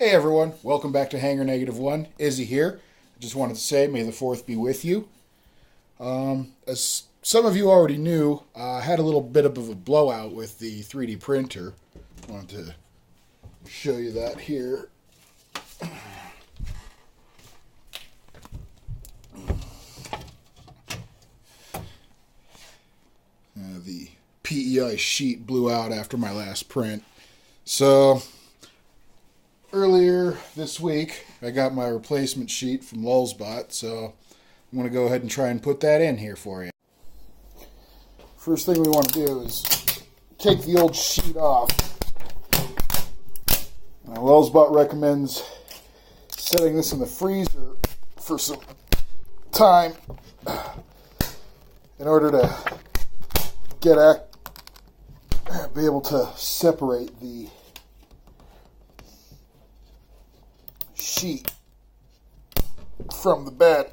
Hey everyone, welcome back to Hangar Negative One. Izzy here. I just wanted to say, may the 4th be with you. As some of you already knew, I had a little bit of a blowout with the 3D printer. I wanted to show you that here. The PEI sheet blew out after my last print. So earlier this week, I got my replacement sheet from Lulzbot, so I'm going to go ahead and try and put that in here for you. First thing we want to do is take the old sheet off. Now, Lulzbot recommends setting this in the freezer for some time in order to be able to separate the sheet from the bed.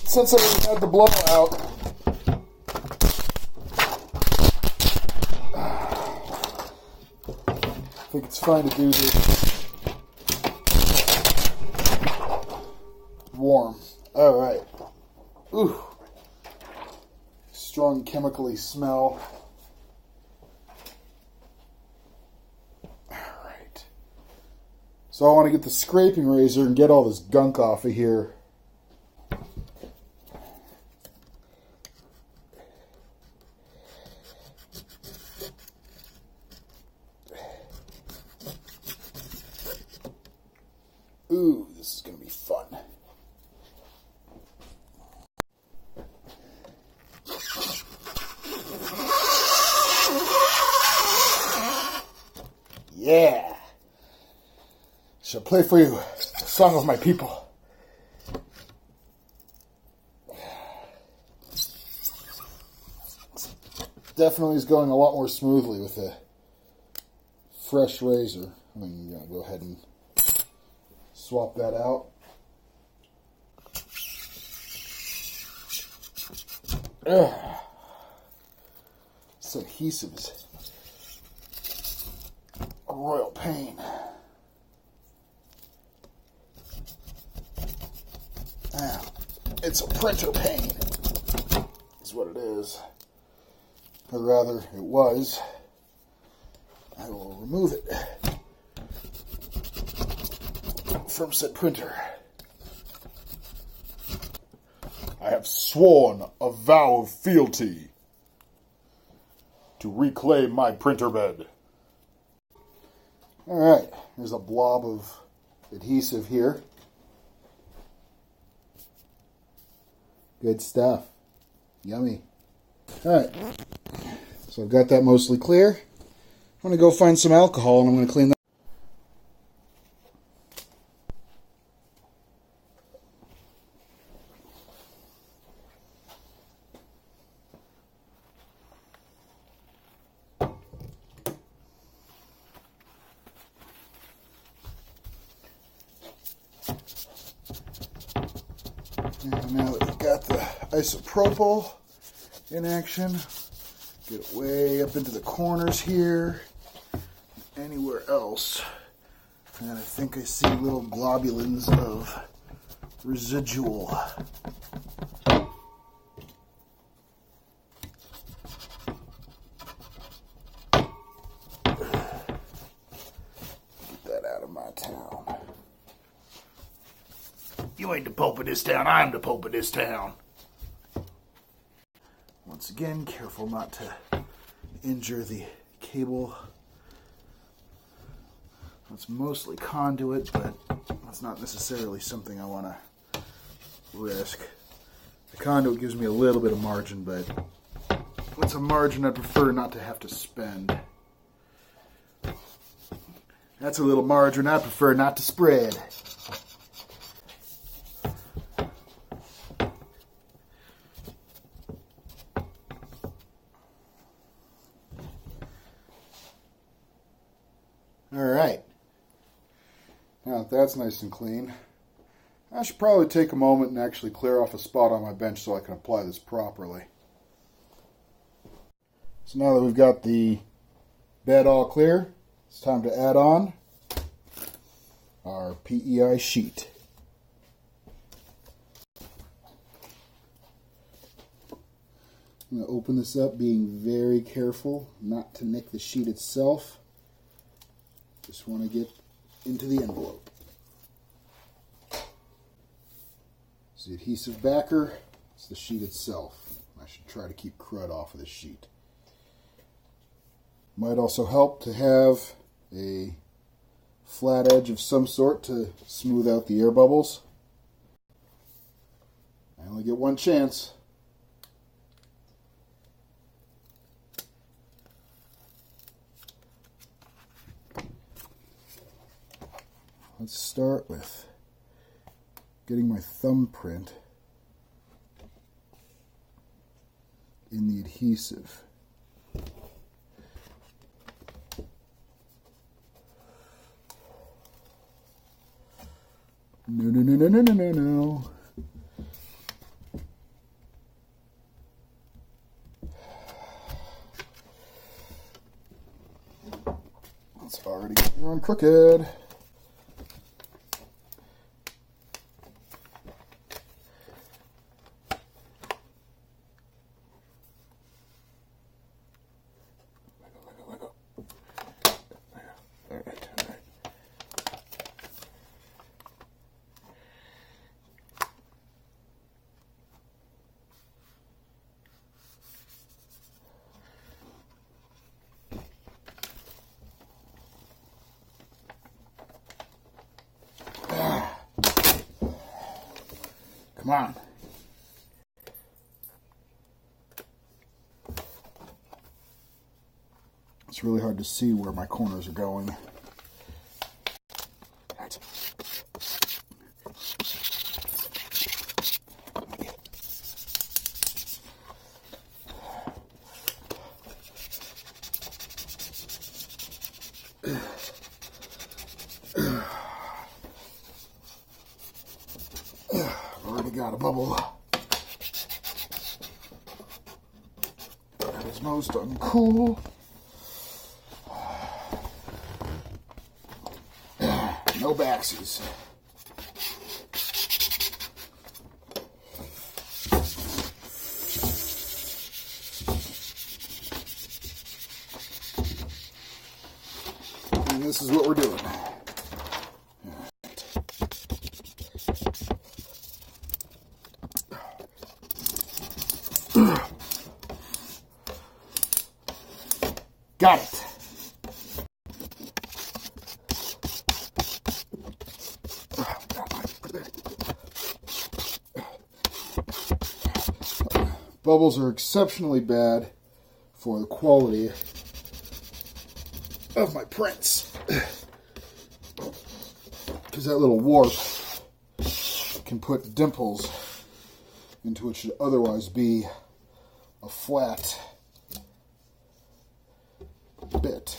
Since I had the blowout, I think it's fine to do this warm. Alright. Ooh. Strong chemically smell. Alright. So I want to get the scraping razor and get all this gunk off of here. Ooh, this is going to be fun. Yeah. Shall play for you the song of my people. Definitely is going a lot more smoothly with a fresh razor. I'm going to go ahead and swap that out. Ugh. This adhesive is a royal pain. It's a printer pain, is what it is. Or rather, it was. I will remove it from said printer. I have sworn a vow of fealty to reclaim my printer bed. Alright, there's a blob of adhesive here. Good stuff. Yummy. Alright, so I've got that mostly clear. I'm going to go find some alcohol and I'm going to clean that. And now that we've got the isopropyl in action, get it way up into the corners here, anywhere else. And I think I see little globulins of residual. Get that out of my town. You ain't the Pope of this town, I'm the Pope of this town. Once again, careful not to injure the cable. It's mostly conduit, but that's not necessarily something I want to risk. The conduit gives me a little bit of margin, but it's a margin I prefer not to have to spend. That's a little margin I prefer not to spread. Alright, now that that's nice and clean, I should probably take a moment and actually clear off a spot on my bench so I can apply this properly. So now that we've got the bed all clear, it's time to add on our PEI sheet. I'm going to open this up, being very careful not to nick the sheet itself. Just want to get into the envelope. It's the adhesive backer. It's the sheet itself. I should try to keep crud off of the sheet. Might also help to have a flat edge of some sort to smooth out the air bubbles. I only get one chance. Let's start with getting my thumbprint in the adhesive. No. It's already getting on crooked. Come on. It's really hard to see where my corners are going. Right. Already got a bubble. That is most uncool. No backsies. And this is what we're doing. Got it. Bubbles are exceptionally bad for the quality of my prints, because that little warp can put dimples into what should otherwise be a flat bit.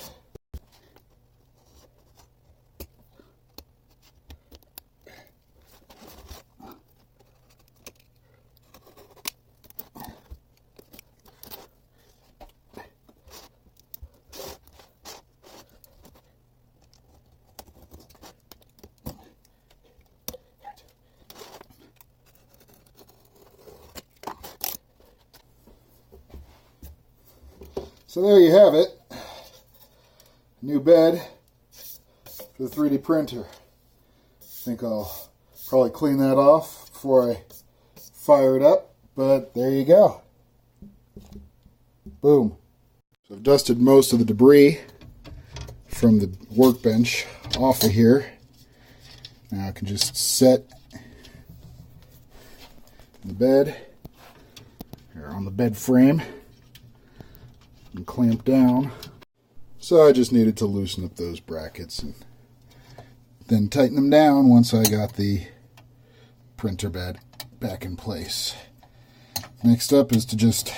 So there you have it. New bed for the 3D printer. I think I'll probably clean that off before I fire it up, but there you go. Boom. So I've dusted most of the debris from the workbench off of here. Now I can just set the bed here on the bed frame and clamp down. So I just needed to loosen up those brackets and then tighten them down once I got the printer bed back in place. Next up is to just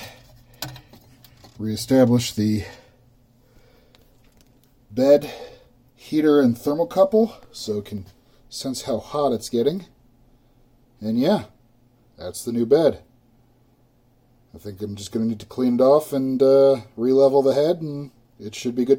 reestablish the bed heater and thermocouple so it can sense how hot it's getting. And yeah, that's the new bed. I think I'm just going to need to clean it off and re-level the head, and it should be good to